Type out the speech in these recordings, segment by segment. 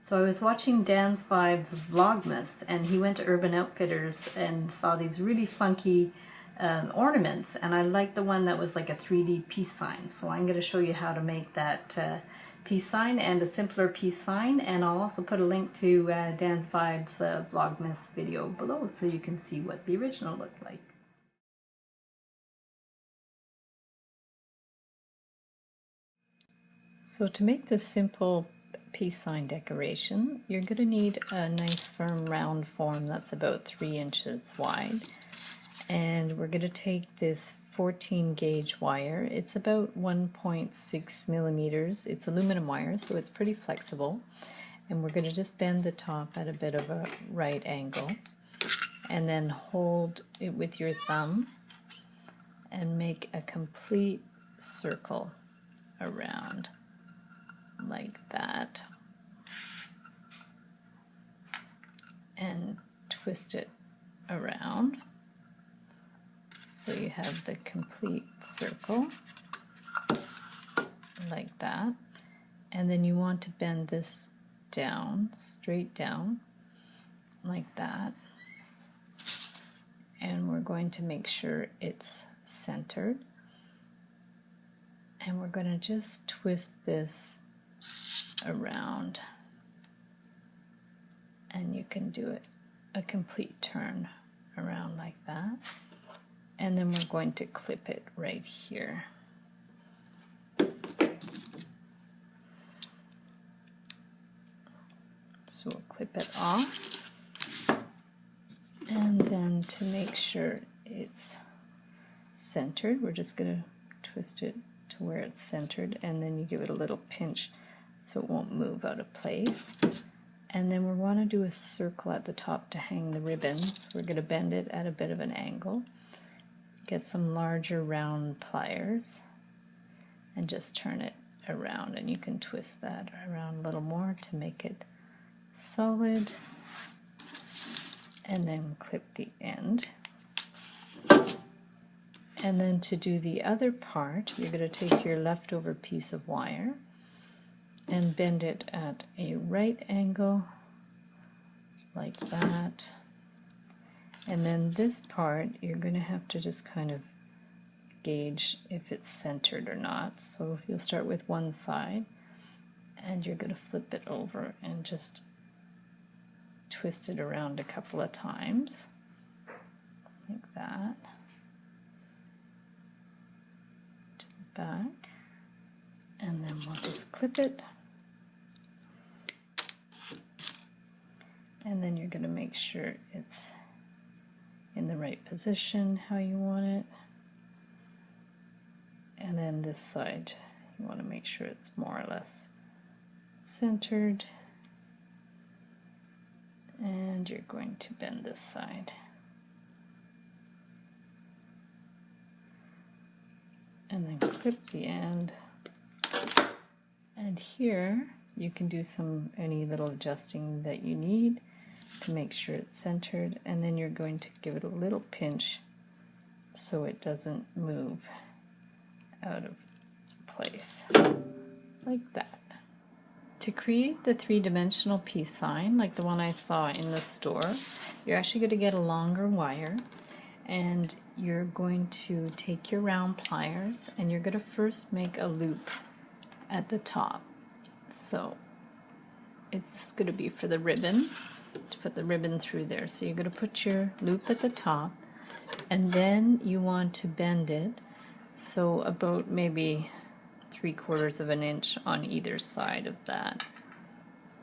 So I was watching Dan's Vibes Vlogmas, and he went to Urban Outfitters and saw these really funky ornaments, and I liked the one that was like a 3D peace sign. So I'm going to show you how to make that peace sign and a simpler peace sign, and I'll also put a link to Dan's Vibes Vlogmas video below so you can see what the original looked like. So to make this simple peace sign decoration, you're going to need a nice firm round form that's about 3 inches wide, and we're going to take this 14 gauge wire. It's about 1.6 millimeters. It's aluminum wire, so it's pretty flexible, and we're going to just bend the top at a bit of a right angle and then hold it with your thumb and make a complete circle around like that, and twist it around so you have the complete circle like that. And then you want to bend this down, straight down like that, and we're going to make sure it's centered, and we're going to just twist this around, and you can do it a complete turn around like that, and then we're going to clip it right here. So we'll clip it off, and then to make sure it's centered, we're just going to twist it to where it's centered, and then you give it a little pinch so it won't move out of place. And then we want to do a circle at the top to hang the ribbon. So we're going to bend it at a bit of an angle. Get some larger round pliers and just turn it around, and you can twist that around a little more to make it solid, and then clip the end. And then to do the other part, you're going to take your leftover piece of wire and bend it at a right angle like that. And then this part, you're going to have to just kind of gauge if it's centered or not. So you'll start with one side, and you're going to flip it over and just twist it around a couple of times like that to the back, and then we'll just clip it. And then you're going to make sure it's in the right position how you want it. And then this side, you want to make sure it's more or less centered. And you're going to bend this side. And then clip the end. And here you can do any little adjusting that you need to make sure it's centered, and then you're going to give it a little pinch so it doesn't move out of place like that. To create the 3-dimensional peace sign like the one I saw in the store, you're actually going to get a longer wire, and you're going to take your round pliers, and you're going to first make a loop at the top. So it's going to be for the ribbon, to put the ribbon through there. So you're going to put your loop at the top, and then you want to bend it so about maybe 3/4 of an inch on either side of that.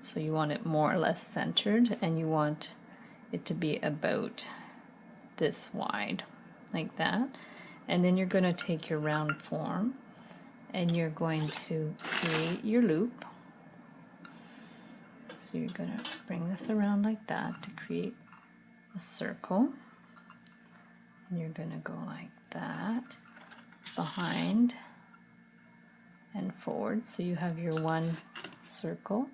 So you want it more or less centered, and you want it to be about this wide like that. And then you're going to take your round form, and you're going to create your loop. So you're going to bring this around like that to create a circle. And you're going to go like that, behind and forward. So you have your one circle,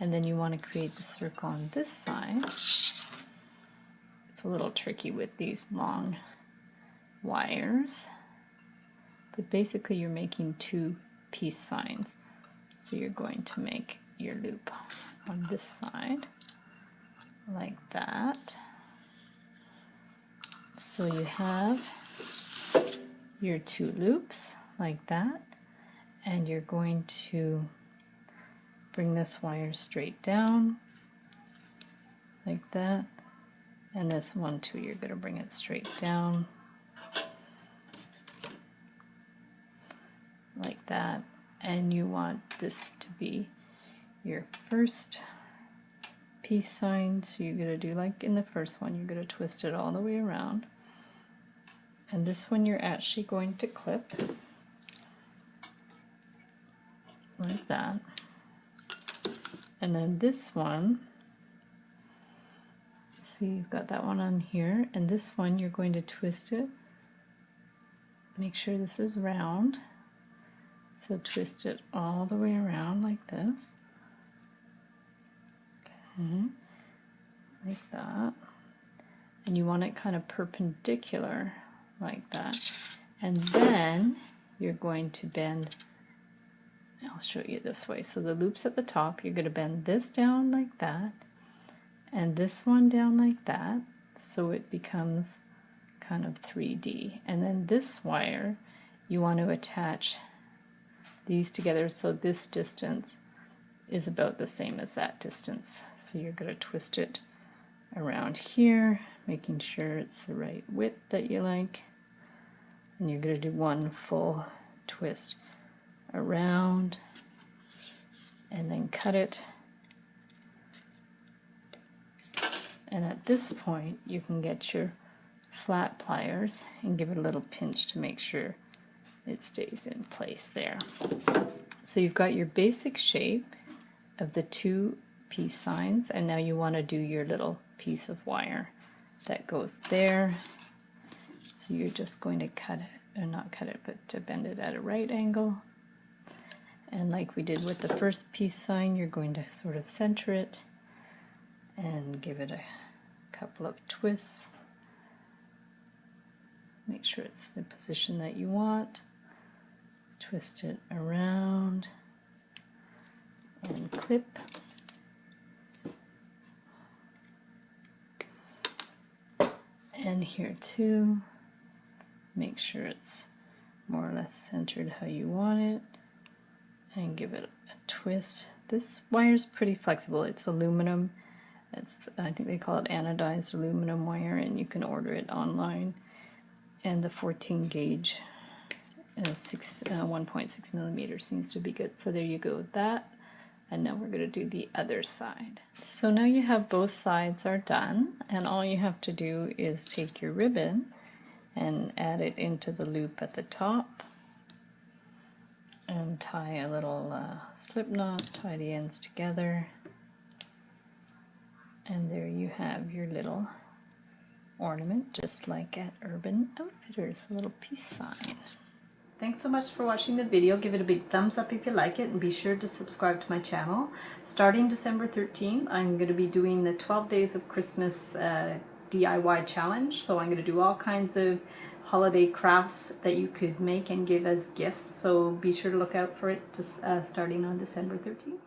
and then you want to create the circle on this side. It's a little tricky with these long wires, but basically you're making 2 peace signs. So you're going to make your loop on this side, like that. So you have your 2 loops like that, and you're going to bring this wire straight down like that, and this one too, you're going to bring it straight down like that, and you want this to be your first peace sign. So you're going to do like in the first one, you're going to twist it all the way around, and this one you're actually going to clip like that, and then this one, see, you've got that one on here, and this one you're going to twist it, make sure this is round, so twist it all the way around like this, okay, like that, and you want it kind of perpendicular like that, and then you're going to bend, I'll show you this way, so the loops at the top, you're going to bend this down like that, and this one down like that, so it becomes kind of 3D, and then this wire, you want to attach these together so this distance is about the same as that distance. So you're going to twist it around here, making sure it's the right width that you like, and you're going to do one full twist around and then cut it, and at this point you can get your flat pliers and give it a little pinch to make sure it stays in place there. So you've got your basic shape of the 2 peace signs, and now you want to do your little piece of wire that goes there. So you're just going to cut it, or not cut it, but to bend it at a right angle. And like we did with the first peace sign, you're going to sort of center it and give it a couple of twists. Make sure it's the position that you want. Twist it around and clip. And here too, make sure it's more or less centered how you want it, and give it a twist. This wire is pretty flexible. It's aluminum. It's, I think they call it anodized aluminum wire, and you can order it online. And the 14 gauge 1.6 millimeters seems to be good. So there you go with that. And now we're going to do the other side. So now you have both sides are done, and all you have to do is take your ribbon and add it into the loop at the top and tie a little slip knot, tie the ends together, and there you have your little ornament, just like at Urban Outfitters, a little peace sign. Thanks so much for watching the video. Give it a big thumbs up if you like it, and be sure to subscribe to my channel. Starting December 13th, I'm going to be doing the 12 Days of Christmas DIY challenge. So I'm going to do all kinds of holiday crafts that you could make and give as gifts. So be sure to look out for it starting on December 13th.